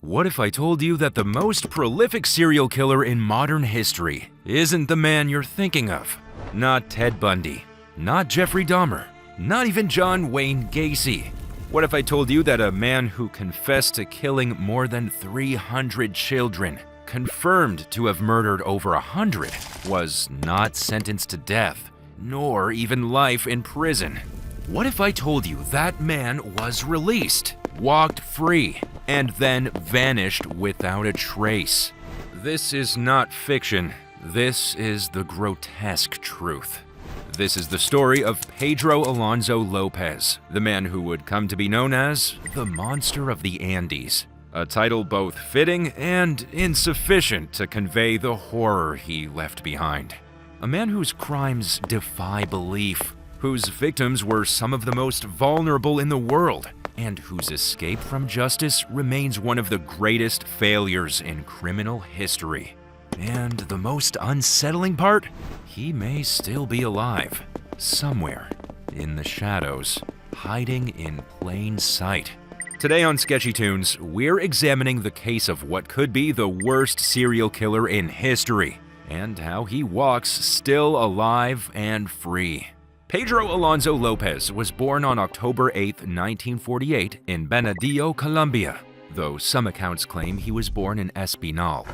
What if I told you that the most prolific serial killer in modern history isn't the man you're thinking of? Not Ted Bundy, not Jeffrey Dahmer, not even John Wayne Gacy. What if I told you that a man who confessed to killing more than 300 children, confirmed to have murdered over 100, was not sentenced to death, nor even life in prison? What if I told you that man was released, walked free, and then vanished without a trace? This is not fiction. This is the grotesque truth. This is the story of Pedro Alonso Lopez, the man who would come to be known as the Monster of the Andes, a title both fitting and insufficient to convey the horror he left behind. A man whose crimes defy belief, whose victims were some of the most vulnerable in the world, and whose escape from justice remains one of the greatest failures in criminal history. And the most unsettling part? He may still be alive, somewhere in the shadows, hiding in plain sight. Today on Sketchy Tunes, we're examining the case of what could be the worst serial killer in history, and how he walks still alive and free. Pedro Alonso Lopez was born on October 8, 1948 in Bernalillo, Colombia, though some accounts claim he was born in Espinal.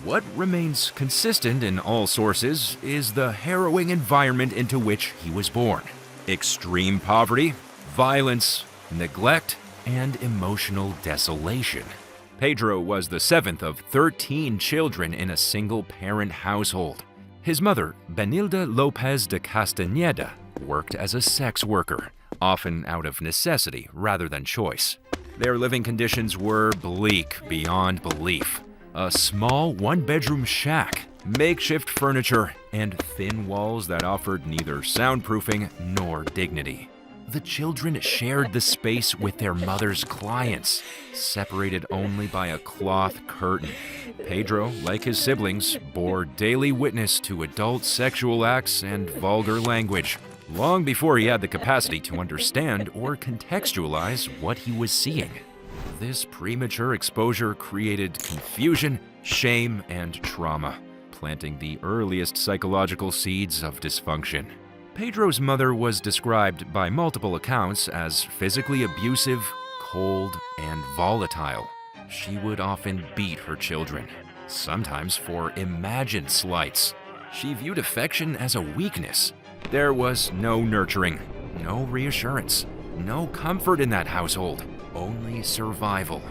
What remains consistent in all sources is the harrowing environment into which he was born. Extreme poverty, violence, neglect, and emotional desolation. Pedro was the seventh of 13 children in a single-parent household. His mother, Benilda Lopez de Castañeda, worked as a sex worker, often out of necessity rather than choice. Their living conditions were bleak beyond belief. A small one-bedroom shack, makeshift furniture, and thin walls that offered neither soundproofing nor dignity. The children shared the space with their mother's clients, separated only by a cloth curtain. Pedro, like his siblings, bore daily witness to adult sexual acts and vulgar language, long before he had the capacity to understand or contextualize what he was seeing. This premature exposure created confusion, shame, and trauma, planting the earliest psychological seeds of dysfunction. Pedro's mother was described by multiple accounts as physically abusive, cold, and volatile. She would often beat her children, sometimes for imagined slights. She viewed affection as a weakness. There was no nurturing, no reassurance, no comfort in that household, only survival.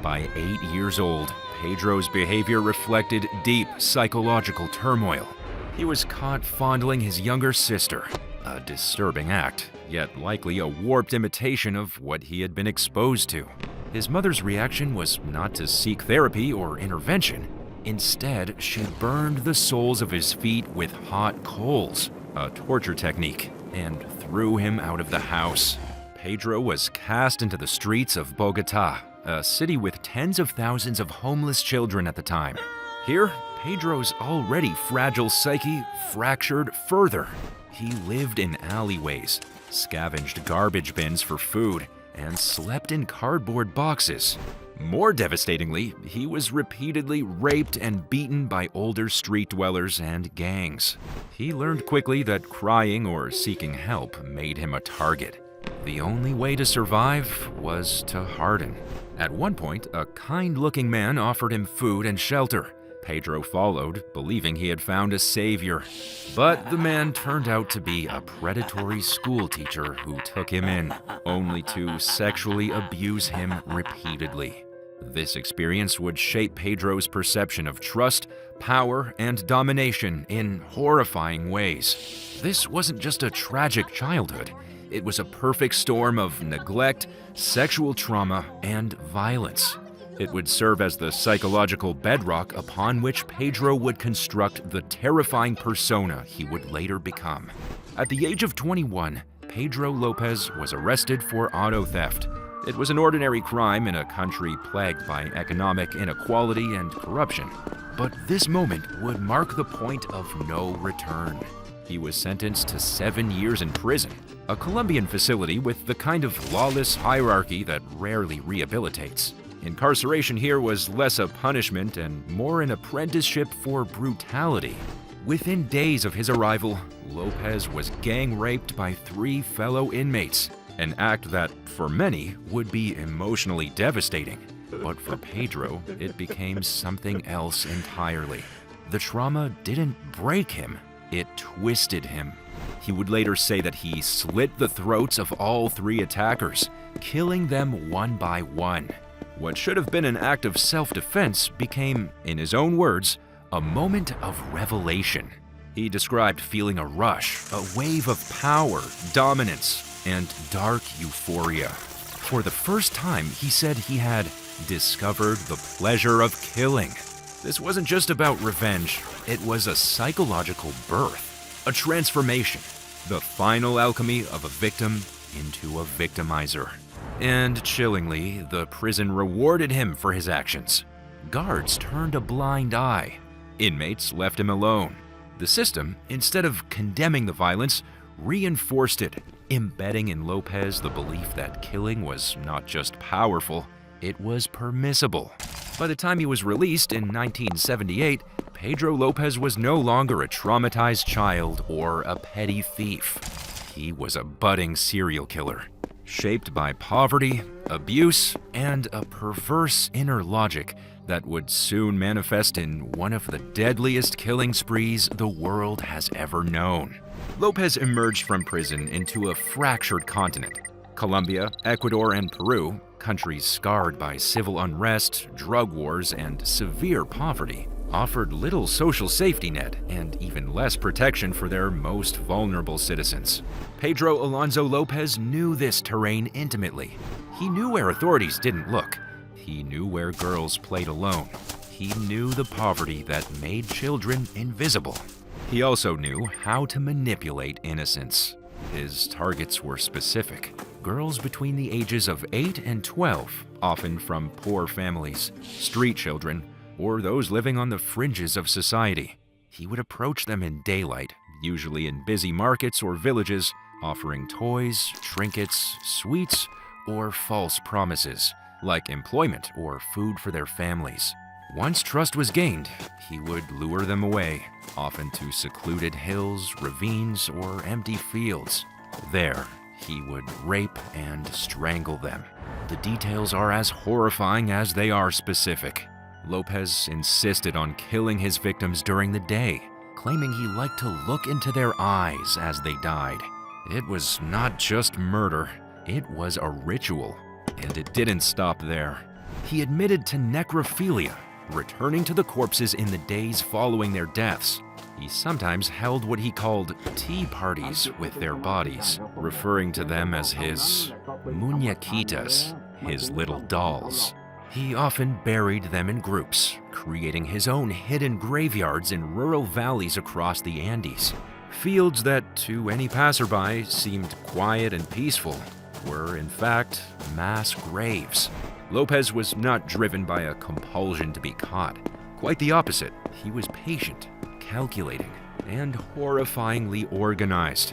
By 8 years old, Pedro's behavior reflected deep psychological turmoil. He was caught fondling his younger sister, a disturbing act, yet likely a warped imitation of what he had been exposed to. His mother's reaction was not to seek therapy or intervention. Instead, she burned the soles of his feet with hot coals, a torture technique, and threw him out of the house. Pedro was cast into the streets of Bogotá, a city with tens of thousands of homeless children at the time. Here, Pedro's already fragile psyche fractured further. He lived in alleyways, scavenged garbage bins for food, and slept in cardboard boxes. More devastatingly, he was repeatedly raped and beaten by older street dwellers and gangs. He learned quickly that crying or seeking help made him a target. The only way to survive was to harden. At one point, a kind-looking man offered him food and shelter. Pedro followed, believing he had found a savior. But the man turned out to be a predatory schoolteacher who took him in, only to sexually abuse him repeatedly. This experience would shape Pedro's perception of trust, power, and domination in horrifying ways. This wasn't just a tragic childhood. It was a perfect storm of neglect, sexual trauma, and violence. It would serve as the psychological bedrock upon which Pedro would construct the terrifying persona he would later become. At the age of 21, Pedro Lopez was arrested for auto theft. It was an ordinary crime in a country plagued by economic inequality and corruption. But this moment would mark the point of no return. He was sentenced to 7 years in prison, a Colombian facility with the kind of lawless hierarchy that rarely rehabilitates. Incarceration here was less a punishment and more an apprenticeship for brutality. Within days of his arrival, Lopez was gang raped by 3 fellow inmates, an act that, for many, would be emotionally devastating. But for Pedro, it became something else entirely. The trauma didn't break him, it twisted him. He would later say that he slit the throats of all 3 attackers, killing them one by one. What should have been an act of self-defense became, in his own words, a moment of revelation. He described feeling a rush, a wave of power, dominance, and dark euphoria. For the first time, he said he had discovered the pleasure of killing. This wasn't just about revenge, it was a psychological birth, a transformation, the final alchemy of a victim into a victimizer. And chillingly, the prison rewarded him for his actions. Guards turned a blind eye. Inmates left him alone. The system, instead of condemning the violence, reinforced it, embedding in Lopez the belief that killing was not just powerful, it was permissible. By the time he was released in 1978, Pedro Lopez was no longer a traumatized child or a petty thief. He was a budding serial killer, shaped by poverty, abuse, and a perverse inner logic that would soon manifest in one of the deadliest killing sprees the world has ever known. Lopez emerged from prison into a fractured continent. Colombia, Ecuador, and Peru, countries scarred by civil unrest, drug wars, and severe poverty, offered little social safety net and even less protection for their most vulnerable citizens. Pedro Alonso Lopez knew this terrain intimately. He knew where authorities didn't look. He knew where girls played alone. He knew the poverty that made children invisible. He also knew how to manipulate innocence. His targets were specific. Girls between the ages of 8 and 12, often from poor families, street children, or those living on the fringes of society. He would approach them in daylight, usually in busy markets or villages, offering toys, trinkets, sweets, or false promises, like employment or food for their families. Once trust was gained, he would lure them away, often to secluded hills, ravines, or empty fields. There, he would rape and strangle them. The details are as horrifying as they are specific. Lopez insisted on killing his victims during the day, claiming he liked to look into their eyes as they died. It was not just murder, it was a ritual, and it didn't stop there. He admitted to necrophilia, returning to the corpses in the days following their deaths. He sometimes held what he called tea parties with their bodies, referring to them as his muñequitas, his little dolls. He often buried them in groups, creating his own hidden graveyards in rural valleys across the Andes. Fields that, to any passerby, seemed quiet and peaceful, were in fact mass graves. Lopez was not driven by a compulsion to be caught. Quite the opposite. He was patient, calculating, and horrifyingly organized.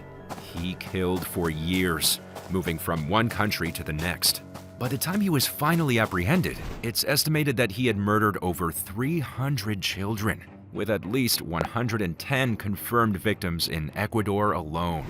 He killed for years, moving from one country to the next. By the time he was finally apprehended, it's estimated that he had murdered over 300 children, with at least 110 confirmed victims in Ecuador alone.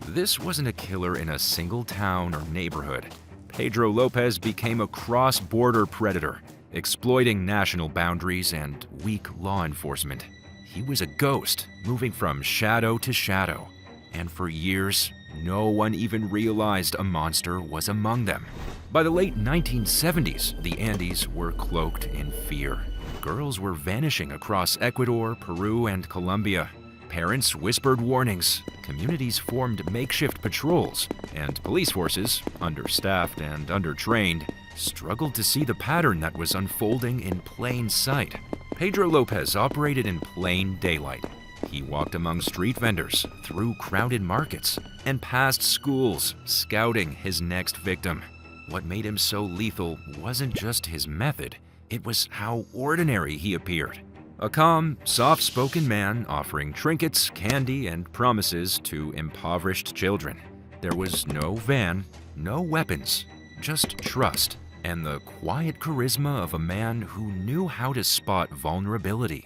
This wasn't a killer in a single town or neighborhood. Pedro Lopez became a cross-border predator, exploiting national boundaries and weak law enforcement. He was a ghost, moving from shadow to shadow, and for years, no one even realized a monster was among them. By the late 1970s, the Andes were cloaked in fear. Girls were vanishing across Ecuador, Peru, and Colombia. Parents whispered warnings, communities formed makeshift patrols, and police forces, understaffed and undertrained, struggled to see the pattern that was unfolding in plain sight. Pedro Lopez operated in plain daylight. He walked among street vendors, through crowded markets, and past schools, scouting his next victim. What made him so lethal wasn't just his method, it was how ordinary he appeared. A calm, soft-spoken man offering trinkets, candy, and promises to impoverished children. There was no van, no weapons, just trust. and the quiet charisma of a man who knew how to spot vulnerability.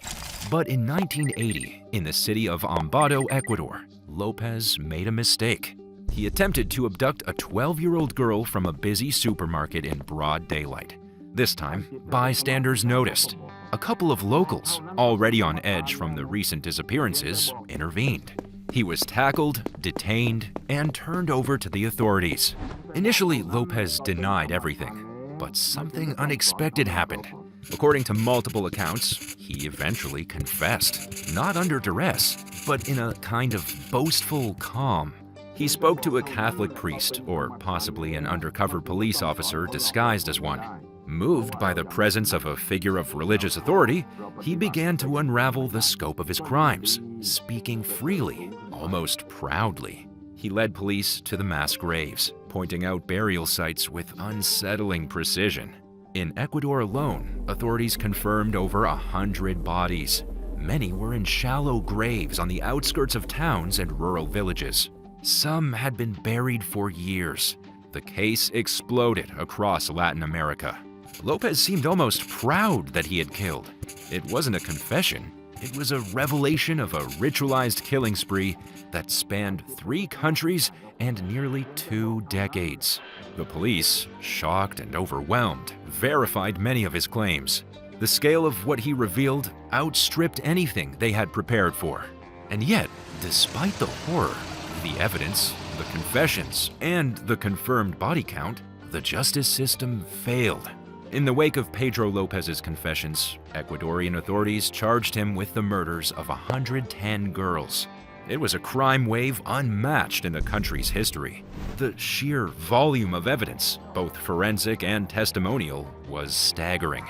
But in 1980, in the city of Ambato, Ecuador, Lopez made a mistake. He attempted to abduct a 12-year-old girl from a busy supermarket in broad daylight. This time, bystanders noticed. A couple of locals, already on edge from the recent disappearances, intervened. He was tackled, detained, and turned over to the authorities. Initially, Lopez denied everything, but something unexpected happened. According to multiple accounts, he eventually confessed, not under duress, but in a kind of boastful calm. He spoke to a Catholic priest, or possibly an undercover police officer disguised as one. Moved by the presence of a figure of religious authority, he began to unravel the scope of his crimes, speaking freely, almost proudly. He led police to the mass graves, pointing out burial sites with unsettling precision. In Ecuador alone, authorities confirmed over 100 bodies. Many were in shallow graves on the outskirts of towns and rural villages. Some had been buried for years. The case exploded across Latin America. Lopez seemed almost proud that he had killed. It wasn't a confession. It was a revelation of a ritualized killing spree that spanned 3 countries and nearly 2 decades. The police, shocked and overwhelmed, verified many of his claims. The scale of what he revealed outstripped anything they had prepared for. And yet, despite the horror, the evidence, the confessions, and the confirmed body count, the justice system failed. In the wake of Pedro Lopez's confessions, Ecuadorian authorities charged him with the murders of 110 girls. It was a crime wave unmatched in the country's history. The sheer volume of evidence, both forensic and testimonial, was staggering.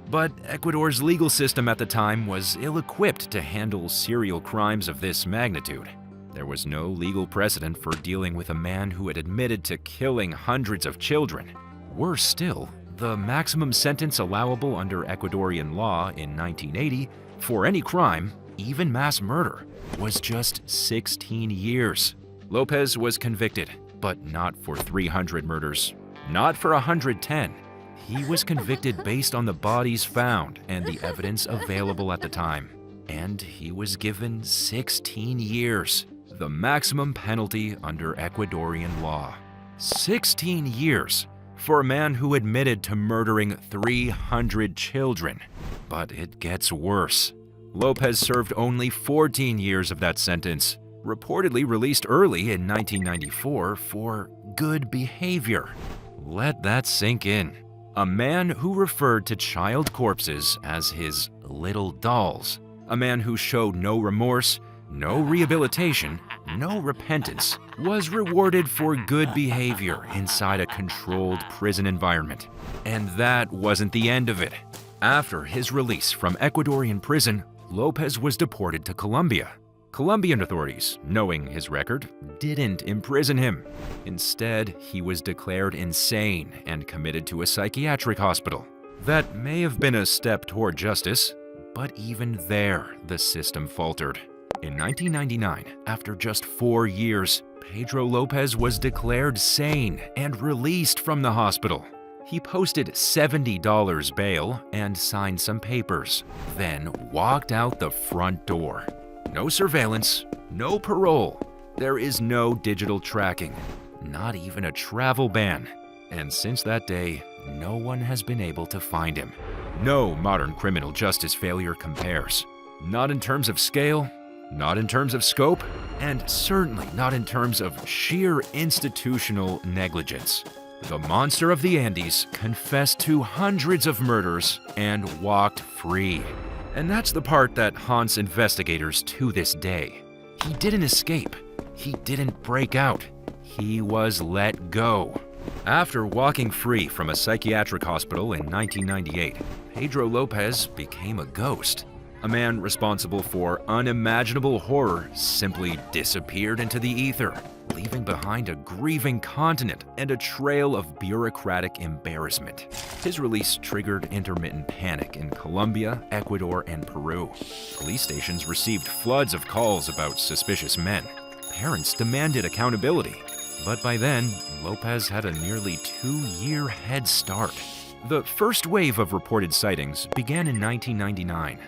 But Ecuador's legal system at the time was ill-equipped to handle serial crimes of this magnitude. There was no legal precedent for dealing with a man who had admitted to killing hundreds of children. Worse still, the maximum sentence allowable under Ecuadorian law in 1980 for any crime, even mass murder, was just 16 years. Lopez was convicted, but not for 300 murders, not for 110. He was convicted based on the bodies found and the evidence available at the time. And he was given 16 years, the maximum penalty under Ecuadorian law. 16 years for a man who admitted to murdering 300 children. But it gets worse. Lopez served only 14 years of that sentence, reportedly released early in 1994 for good behavior. Let that sink in. A man who referred to child corpses as his little dolls. A man who showed no remorse, no rehabilitation, no repentance, was rewarded for good behavior inside a controlled prison environment. And that wasn't the end of it. After his release from Ecuadorian prison, Lopez was deported to Colombia. Colombian authorities, knowing his record, didn't imprison him. Instead, he was declared insane and committed to a psychiatric hospital. That may have been a step toward justice, but even there, the system faltered. In 1999, after just 4 years, Pedro Lopez was declared sane and released from the hospital. He posted $70 bail and signed some papers, then walked out the front door. No surveillance, no parole. There is no digital tracking, not even a travel ban. And since that day, no one has been able to find him. No modern criminal justice failure compares. Not in terms of scale, not in terms of scope, and certainly not in terms of sheer institutional negligence. The monster of the Andes confessed to hundreds of murders and walked free. And that's the part that haunts investigators to this day. He didn't escape. He didn't break out. He was let go. After walking free from a psychiatric hospital in 1998, Pedro Lopez became a ghost. A man responsible for unimaginable horror simply disappeared into the ether, leaving behind a grieving continent and a trail of bureaucratic embarrassment. His release triggered intermittent panic in Colombia, Ecuador, and Peru. Police stations received floods of calls about suspicious men. Parents demanded accountability. But by then, Lopez had a nearly 2-year head start. The first wave of reported sightings began in 1999.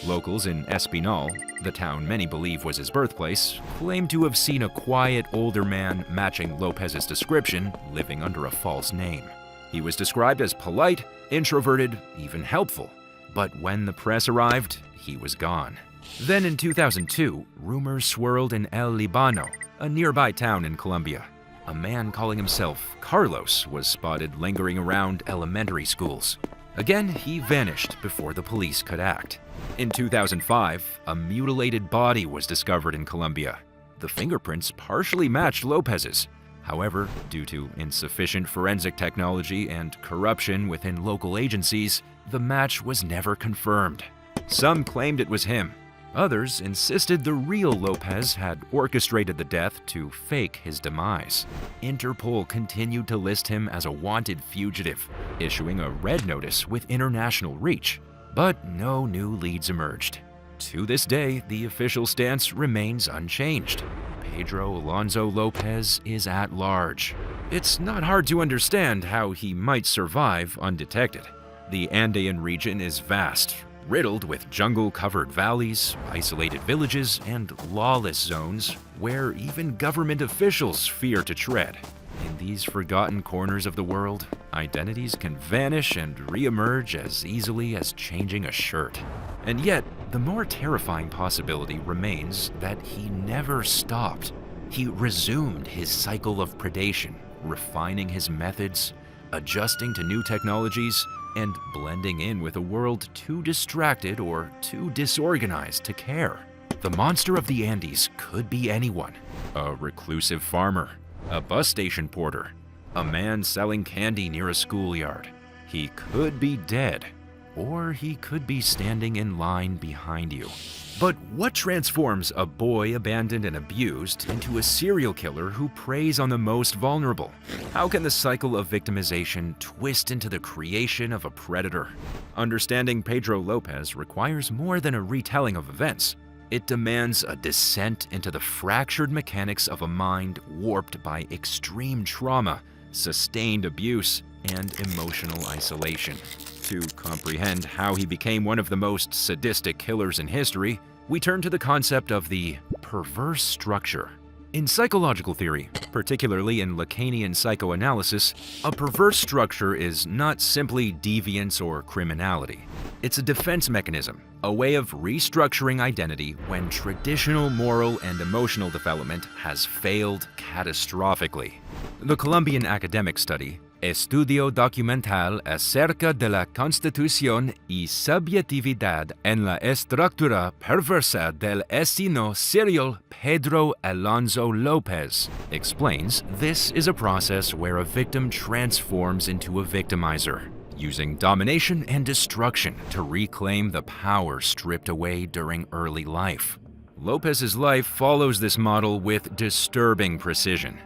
Locals in Espinal, the town many believe was his birthplace, claimed to have seen a quiet older man matching Lopez's description, living under a false name. He was described as polite, introverted, even helpful. But when the press arrived, he was gone. Then in 2002, rumors swirled in El Libano, a nearby town in Colombia. A man calling himself Carlos was spotted lingering around elementary schools. Again, he vanished before the police could act. In 2005, a mutilated body was discovered in Colombia. The fingerprints partially matched Lopez's. However, due to insufficient forensic technology and corruption within local agencies, the match was never confirmed. Some claimed it was him. Others insisted the real Lopez had orchestrated the death to fake his demise. Interpol continued to list him as a wanted fugitive, issuing a red notice with international reach. But no new leads emerged. To this day, the official stance remains unchanged. Pedro Alonso Lopez is at large. It's not hard to understand how he might survive undetected. The Andean region is vast, riddled with jungle-covered valleys, isolated villages, and lawless zones where even government officials fear to tread. In these forgotten corners of the world, identities can vanish and re-emerge as easily as changing a shirt. And yet, the more terrifying possibility remains that he never stopped. He resumed his cycle of predation, refining his methods, adjusting to new technologies, and blending in with a world too distracted or too disorganized to care. The monster of the Andes could be anyone: a reclusive farmer, a bus station porter, a man selling candy near a schoolyard. He could be dead, or he could be standing in line behind you. But what transforms a boy abandoned and abused into a serial killer who preys on the most vulnerable? How can the cycle of victimization twist into the creation of a predator? Understanding Pedro Lopez requires more than a retelling of events. It demands a descent into the fractured mechanics of a mind warped by extreme trauma, sustained abuse, and emotional isolation. To comprehend how he became one of the most sadistic killers in history, we turn to the concept of the perverse structure. In psychological theory, particularly in Lacanian psychoanalysis, a perverse structure is not simply deviance or criminality. It's a defense mechanism, a way of restructuring identity when traditional moral and emotional development has failed catastrophically. The Colombian academic study, Estudio documental acerca de la constitución y subjetividad en la estructura perversa del asesino serial Pedro Alonso Lopez, explains this is a process where a victim transforms into a victimizer, using domination and destruction to reclaim the power stripped away during early life. Lopez's life follows this model with disturbing precision.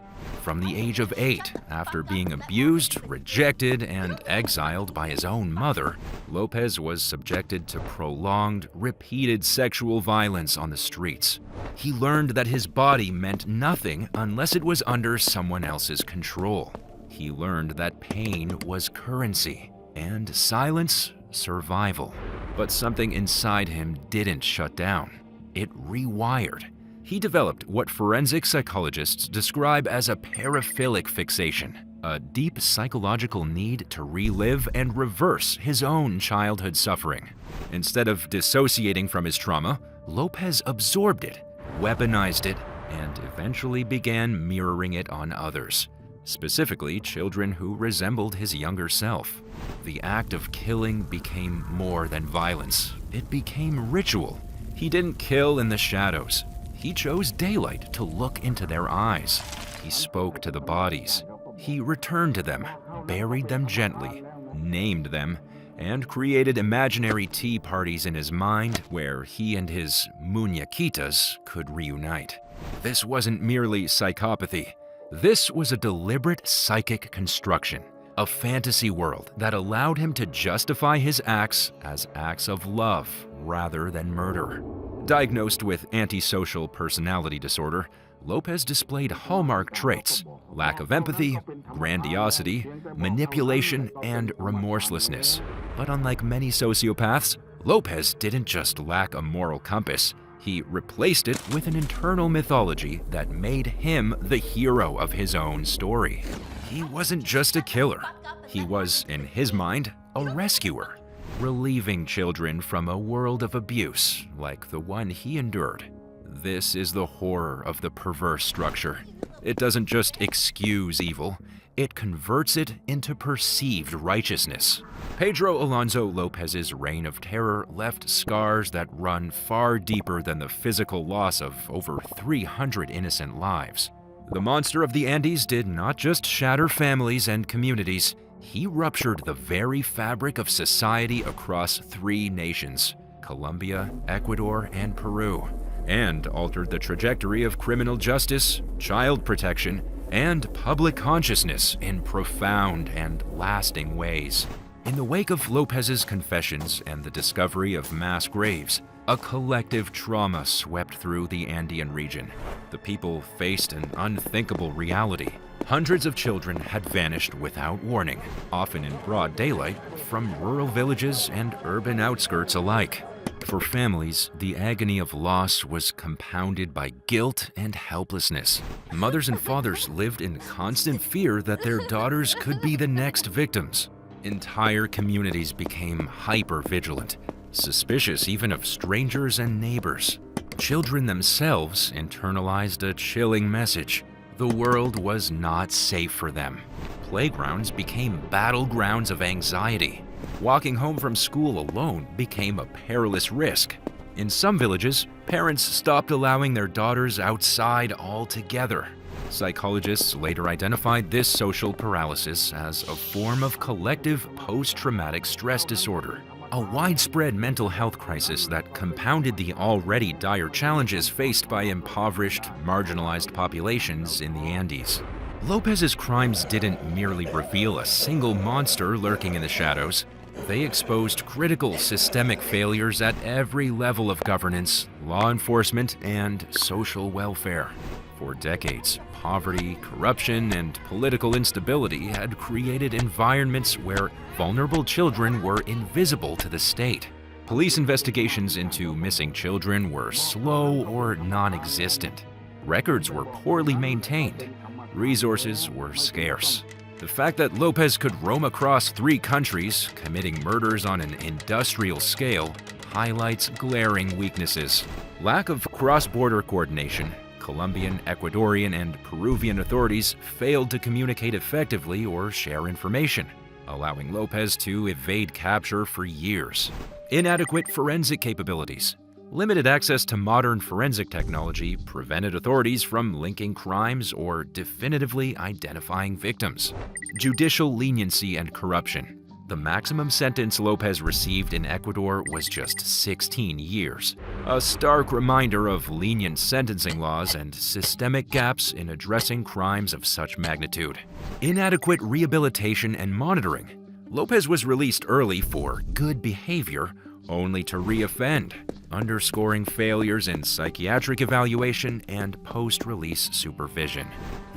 From the age of 8, after being abused, rejected, and exiled by his own mother, Lopez was subjected to prolonged, repeated sexual violence on the streets. He learned that his body meant nothing unless it was under someone else's control. He learned that pain was currency, and silence, survival. But something inside him didn't shut down. It rewired. He developed what forensic psychologists describe as a paraphilic fixation, a deep psychological need to relive and reverse his own childhood suffering. Instead of dissociating from his trauma, Lopez absorbed it, weaponized it, and eventually began mirroring it on others, specifically children who resembled his younger self. The act of killing became more than violence. It became ritual. He didn't kill in the shadows. He chose daylight to look into their eyes. He spoke to the bodies. He returned to them, buried them gently, named them, and created imaginary tea parties in his mind where he and his muñequitas could reunite. This wasn't merely psychopathy. This was a deliberate psychic construction, a fantasy world that allowed him to justify his acts as acts of love rather than murder. Diagnosed with antisocial personality disorder, Lopez displayed hallmark traits: lack of empathy, grandiosity, manipulation, and remorselessness. But unlike many sociopaths, Lopez didn't just lack a moral compass. He replaced it with an internal mythology that made him the hero of his own story. He wasn't just a killer. He was, in his mind, a rescuer, relieving children from a world of abuse like the one he endured. This is the horror of the perverse structure. It doesn't just excuse evil, it converts it into perceived righteousness. Pedro Alonso Lopez's reign of terror left scars that run far deeper than the physical loss of over 300 innocent lives. The monster of the Andes did not just shatter families and communities, he ruptured the very fabric of society across 3 nations: Colombia, Ecuador, and Peru, and altered the trajectory of criminal justice, child protection, and public consciousness in profound and lasting ways. In the wake of Lopez's confessions and the discovery of mass graves, a collective trauma swept through the Andean region. The people faced an unthinkable reality. Hundreds of children had vanished without warning, often in broad daylight, from rural villages and urban outskirts alike. For families, the agony of loss was compounded by guilt and helplessness. Mothers and fathers lived in constant fear that their daughters could be the next victims. Entire communities became hyper-vigilant, suspicious even of strangers and neighbors. Children themselves internalized a chilling message: the world was not safe for them. Playgrounds became battlegrounds of anxiety. Walking home from school alone became a perilous risk. In some villages, parents stopped allowing their daughters outside altogether. Psychologists later identified this social paralysis as a form of collective post-traumatic stress disorder, a widespread mental health crisis that compounded the already dire challenges faced by impoverished, marginalized populations in the Andes. Lopez's crimes didn't merely reveal a single monster lurking in the shadows. They exposed critical systemic failures at every level of governance, law enforcement, and social welfare. For decades, poverty, corruption, and political instability had created environments where vulnerable children were invisible to the state. Police investigations into missing children were slow or non-existent. Records were poorly maintained. Resources were scarce. The fact that Lopez could roam across 3 countries, committing murders on an industrial scale, highlights glaring weaknesses. Lack of cross-border coordination. Colombian, Ecuadorian, and Peruvian authorities failed to communicate effectively or share information, allowing Lopez to evade capture for years. Inadequate forensic capabilities. Limited access to modern forensic technology prevented authorities from linking crimes or definitively identifying victims. Judicial leniency and corruption. The maximum sentence Lopez received in Ecuador was just 16 years, a stark reminder of lenient sentencing laws and systemic gaps in addressing crimes of such magnitude. Inadequate rehabilitation and monitoring. Lopez was released early for good behavior, only to re-offend, underscoring failures in psychiatric evaluation and post-release supervision.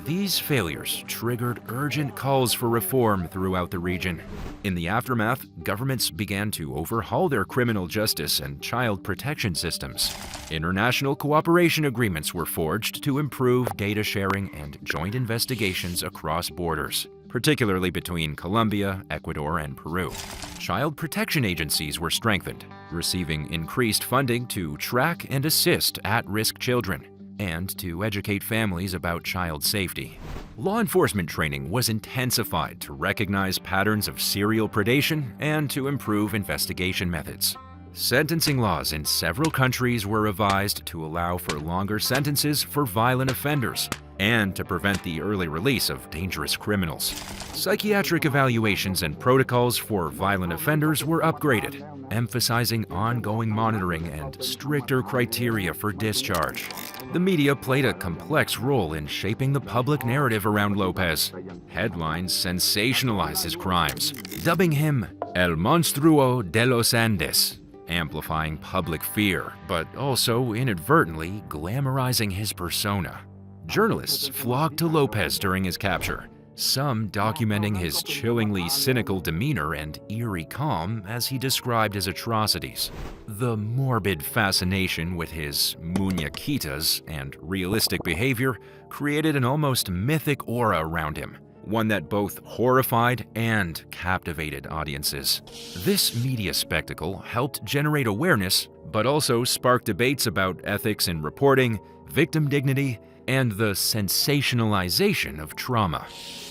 These failures triggered urgent calls for reform throughout the region. In the aftermath, governments began to overhaul their criminal justice and child protection systems. International cooperation agreements were forged to improve data sharing and joint investigations across borders, particularly between Colombia, Ecuador, and Peru. Child protection agencies were strengthened, receiving increased funding to track and assist at-risk children and to educate families about child safety. Law enforcement training was intensified to recognize patterns of serial predation and to improve investigation methods. Sentencing laws in several countries were revised to allow for longer sentences for violent offenders and to prevent the early release of dangerous criminals. Psychiatric evaluations and protocols for violent offenders were upgraded, emphasizing ongoing monitoring and stricter criteria for discharge. The media played a complex role in shaping the public narrative around Lopez. Headlines sensationalized his crimes, dubbing him El Monstruo de los Andes, amplifying public fear, but also inadvertently glamorizing his persona. Journalists flocked to Lopez during his capture, some documenting his chillingly cynical demeanor and eerie calm as he described his atrocities. The morbid fascination with his muñequitas and realistic behavior created an almost mythic aura around him, one that both horrified and captivated audiences. This media spectacle helped generate awareness, but also sparked debates about ethics in reporting, victim dignity, and the sensationalization of trauma.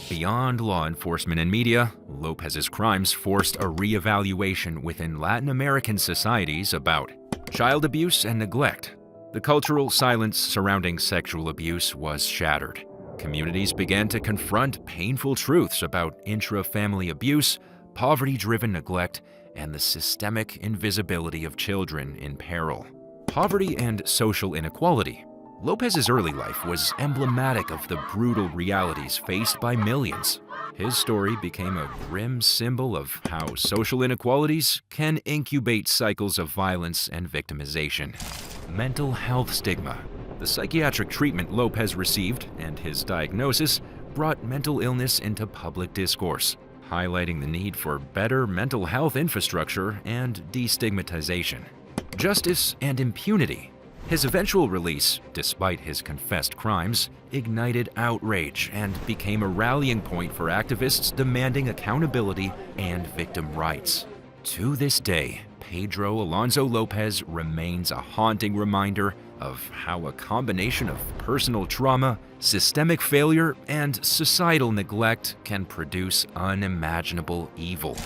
Beyond law enforcement and media, Lopez's crimes forced a reevaluation within Latin American societies about child abuse and neglect. The cultural silence surrounding sexual abuse was shattered. Communities began to confront painful truths about intra-family abuse, poverty-driven neglect, and the systemic invisibility of children in peril. Poverty and social inequality. Lopez's early life was emblematic of the brutal realities faced by millions. His story became a grim symbol of how social inequalities can incubate cycles of violence and victimization. Mental health stigma. The psychiatric treatment Lopez received and his diagnosis brought mental illness into public discourse, highlighting the need for better mental health infrastructure and destigmatization. Justice and impunity. His eventual release, despite his confessed crimes, ignited outrage and became a rallying point for activists demanding accountability and victim rights. To this day, Pedro Alonso Lopez remains a haunting reminder of how a combination of personal trauma, systemic failure, and societal neglect can produce unimaginable evil.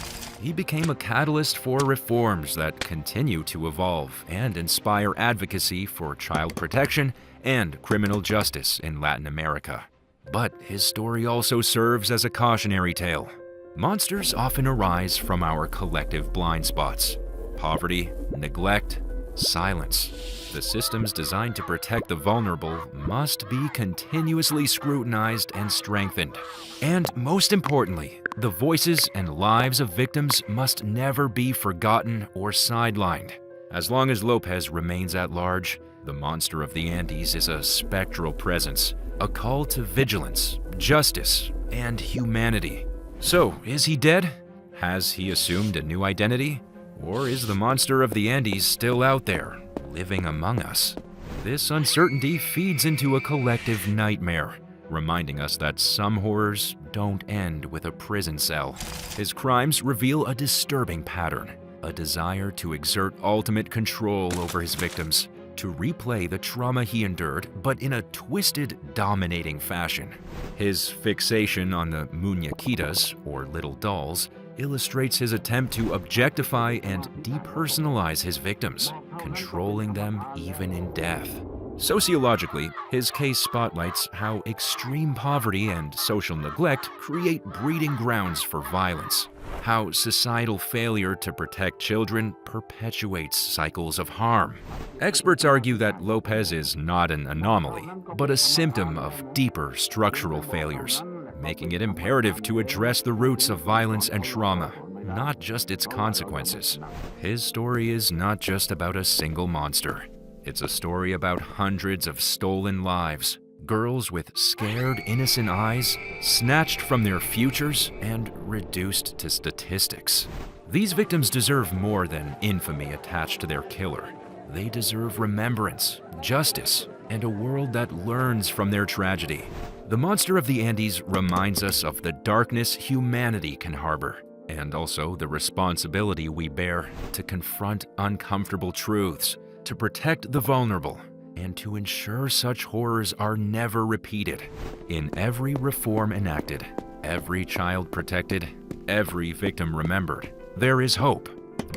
He became a catalyst for reforms that continue to evolve and inspire advocacy for child protection and criminal justice in Latin America. But his story also serves as a cautionary tale. Monsters often arise from our collective blind spots: poverty, neglect, silence. The systems designed to protect the vulnerable must be continuously scrutinized and strengthened. And most importantly, the voices and lives of victims must never be forgotten or sidelined. As long as Lopez remains at large, the monster of the Andes is a spectral presence, a call to vigilance, justice, and humanity. So, is he dead? Has he assumed a new identity? Or is the monster of the Andes still out there, living among us? This uncertainty feeds into a collective nightmare, reminding us that some horrors don't end with a prison cell. His crimes reveal a disturbing pattern, a desire to exert ultimate control over his victims, to replay the trauma he endured, but in a twisted, dominating fashion. His fixation on the muñequitas, or little dolls, illustrates his attempt to objectify and depersonalize his victims, controlling them even in death. Sociologically, his case spotlights how extreme poverty and social neglect create breeding grounds for violence, how societal failure to protect children perpetuates cycles of harm. Experts argue that Lopez is not an anomaly, but a symptom of deeper structural failures, making it imperative to address the roots of violence and trauma, not just its consequences. His story is not just about a single monster. It's a story about hundreds of stolen lives, girls with scared, innocent eyes, snatched from their futures and reduced to statistics. These victims deserve more than infamy attached to their killer. They deserve remembrance, justice, and a world that learns from their tragedy. The monster of the Andes reminds us of the darkness humanity can harbor, and also the responsibility we bear to confront uncomfortable truths, to protect the vulnerable, and to ensure such horrors are never repeated. In every reform enacted, every child protected, every victim remembered, there is hope.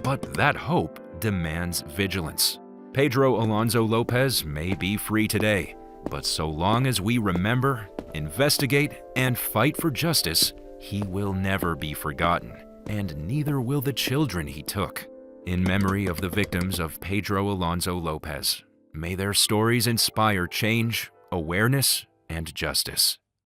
But that hope demands vigilance. Pedro Alonso Lopez may be free today, but so long as we remember, investigate, and fight for justice, he will never be forgotten, and neither will the children he took. In memory of the victims of Pedro Alonso Lopez, may their stories inspire change, awareness, and justice.